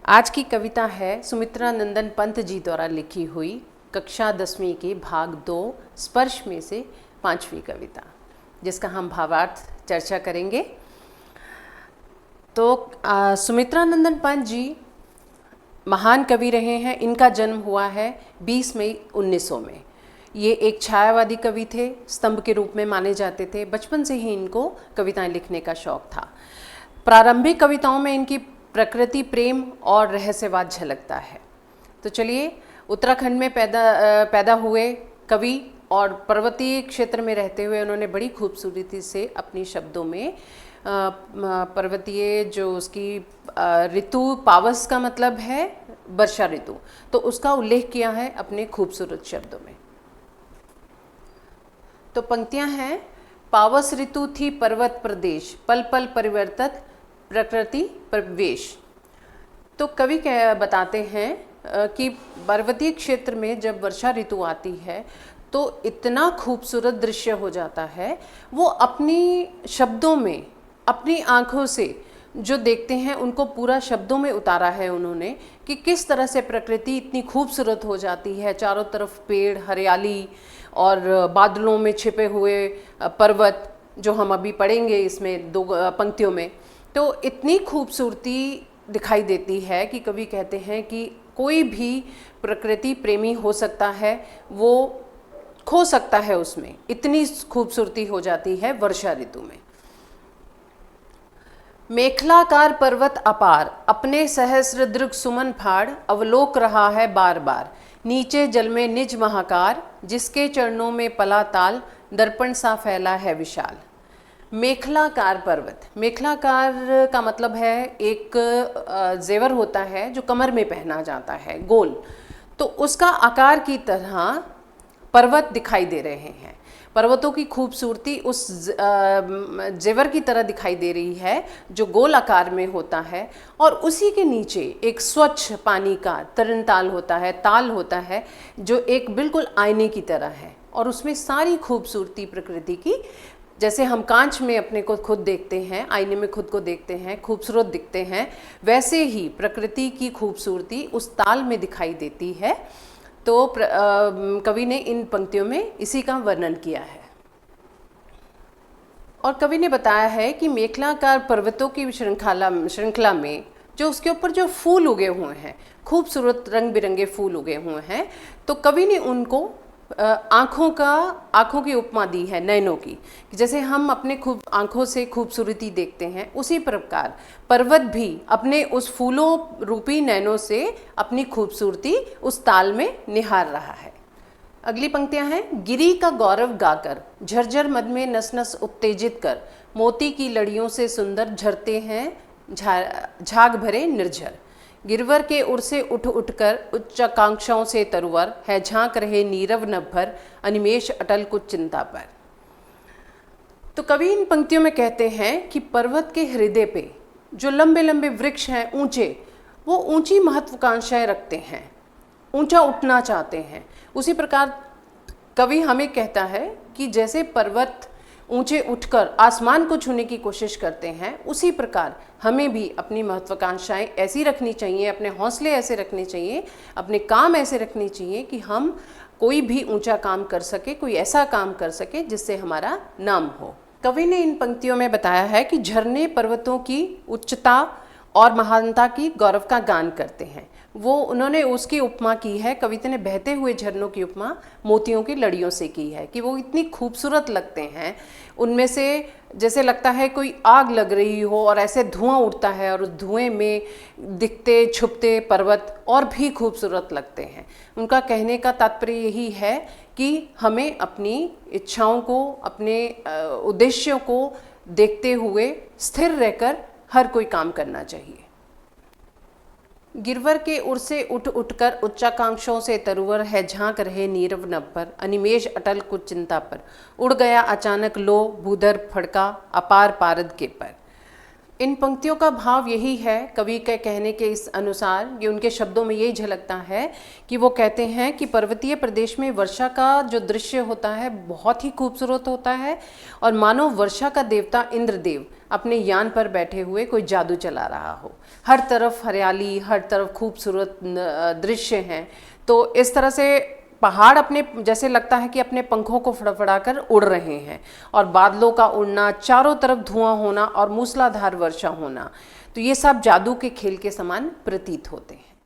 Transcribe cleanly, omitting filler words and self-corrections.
आज की कविता है सुमित्रा नंदन पंत जी द्वारा लिखी हुई कक्षा 10वीं के भाग 2 स्पर्श में से 5वीं कविता, जिसका हम भावार्थ चर्चा करेंगे। तो सुमित्रा नंदन पंत जी महान कवि रहे हैं। इनका जन्म हुआ है 20 मई 1900 में। ये एक छायावादी कवि थे, स्तंभ के रूप में माने जाते थे। बचपन से ही इनको कविताएं लिखने का शौक था। प्रारंभिक कविताओं में इनकी प्रकृति प्रेम और रहस्यवाद झलकता है। तो चलिए, उत्तराखंड में पैदा हुए कवि और पर्वतीय क्षेत्र में रहते हुए उन्होंने बड़ी खूबसूरती से अपनी शब्दों में पर्वतीय जो उसकी ऋतु, पावस का मतलब है वर्षा ऋतु, तो उसका उल्लेख किया है अपने खूबसूरत शब्दों में। तो पंक्तियां हैं, पावस ऋतु थी पर्वत प्रदेश, पल पल परिवर्तित प्रकृति प्रवेश। तो कवि बताते हैं कि पर्वतीय क्षेत्र में जब वर्षा ऋतु आती है तो इतना खूबसूरत दृश्य हो जाता है। वो अपनी शब्दों में, अपनी आँखों से जो देखते हैं उनको पूरा शब्दों में उतारा है उन्होंने, कि किस तरह से प्रकृति इतनी खूबसूरत हो जाती है। चारों तरफ पेड़, हरियाली और बादलों में छिपे हुए पर्वत, जो हम अभी पढ़ेंगे इसमें 2 पंक्तियों में। तो इतनी खूबसूरती दिखाई देती है कि कवि कहते हैं कि कोई भी प्रकृति प्रेमी हो सकता है, वो खो सकता है उसमें। इतनी खूबसूरती हो जाती है वर्षा ऋतु में। मेखलाकार पर्वत अपार, अपने सहस्र दृग सुमन फाड़, अवलोक रहा है बार बार, नीचे जल में निज महाकार, जिसके चरणों में पला ताल, दर्पण सा फैला है विशाल। मेखलाकार पर्वत, मेखलाकार का मतलब है एक जेवर होता है जो कमर में पहना जाता है, गोल। तो उसका आकार की तरह पर्वत दिखाई दे रहे हैं। पर्वतों की खूबसूरती उस जेवर की तरह दिखाई दे रही है जो गोल आकार में होता है, और उसी के नीचे एक स्वच्छ पानी का तरनताल होता है, ताल होता है, जो एक बिल्कुल आईने की तरह है। और उसमें सारी खूबसूरती प्रकृति की, जैसे हम कांच में अपने को खुद देखते हैं, आईने में खुद को देखते हैं, खूबसूरत दिखते हैं, वैसे ही प्रकृति की खूबसूरती उस ताल में दिखाई देती है। तो कवि ने इन पंक्तियों में इसी का वर्णन किया है। और कवि ने बताया है कि मेखलाकार पर्वतों की श्रृंखला में जो उसके ऊपर जो फूल उगे हुए हैं, खूबसूरत रंग बिरंगे फूल उगे हुए हैं, तो कवि ने उनको आँखों की उपमा दी है, नयनों की। जैसे हम अपने आँखों से खूबसूरती देखते हैं, उसी प्रकार पर्वत भी अपने उस फूलों रूपी नयनों से अपनी खूबसूरती उस ताल में निहार रहा है। अगली पंक्तियां हैं, गिरी का गौरव गाकर, झरझर मद में नस नस उत्तेजित कर, मोती की लड़ियों से सुंदर झरते हैं झाग भरे निर्झर। गिरवर के उर से उठ उठकर उच्चाकांक्षाओं से तरुवर, है झांक रहे नीरव नभर, अनिमेष अटल कुछ चिंता पर। तो कवि इन पंक्तियों में कहते हैं कि पर्वत के हृदय पे जो लंबे लंबे वृक्ष हैं ऊंचे, वो ऊंची महत्वाकांक्षाएं रखते हैं, ऊंचा उठना चाहते हैं। उसी प्रकार कवि हमें कहता है कि जैसे पर्वत ऊंचे उठकर आसमान को छूने की कोशिश करते हैं, उसी प्रकार हमें भी अपनी महत्वाकांक्षाएं ऐसी रखनी चाहिए, अपने हौसले ऐसे रखने चाहिए, अपने काम ऐसे रखने चाहिए कि हम कोई भी ऊंचा काम कर सके, कोई ऐसा काम कर सके जिससे हमारा नाम हो। कवि ने इन पंक्तियों में बताया है कि झरने पर्वतों की उच्चता और महानता की गौरव का गान करते हैं। वो उन्होंने उसकी उपमा की है, कविता ने बहते हुए झरनों की उपमा मोतियों की लड़ियों से की है, कि वो इतनी खूबसूरत लगते हैं, उनमें से जैसे लगता है कोई आग लग रही हो और ऐसे धुआं उठता है, और उस धुएं में दिखते छुपते पर्वत और भी खूबसूरत लगते हैं। उनका कहने का तात्पर्य यही है कि हमें अपनी इच्छाओं को, अपने उद्देश्यों को देखते हुए स्थिर रहकर हर कोई काम करना चाहिए। गिरवर के उर से उठ उठकर उच्चाकांक्षाओं से तरुवर, है झांक रहे नीरव नभ पर, अनिमेष अटल कुछ चिंता पर, उड़ गया अचानक लो भूधर फड़का, अपार पारद के पर। इन पंक्तियों का भाव यही है, कवि के कहने के इस अनुसार, ये उनके शब्दों में यही झलकता है कि वो कहते हैं कि पर्वतीय प्रदेश में वर्षा का जो दृश्य होता है बहुत ही खूबसूरत होता है, और मानो वर्षा का देवता इंद्रदेव अपने यान पर बैठे हुए कोई जादू चला रहा हो। हर तरफ हरियाली, हर तरफ खूबसूरत दृश्य हैं। तो इस तरह से पहाड़ अपने, जैसे लगता है कि अपने पंखों को फड़फड़ाकर उड़ रहे हैं, और बादलों का उड़ना, चारों तरफ धुआं होना और मूसलाधार वर्षा होना, तो ये सब जादू के खेल के समान प्रतीत होते हैं।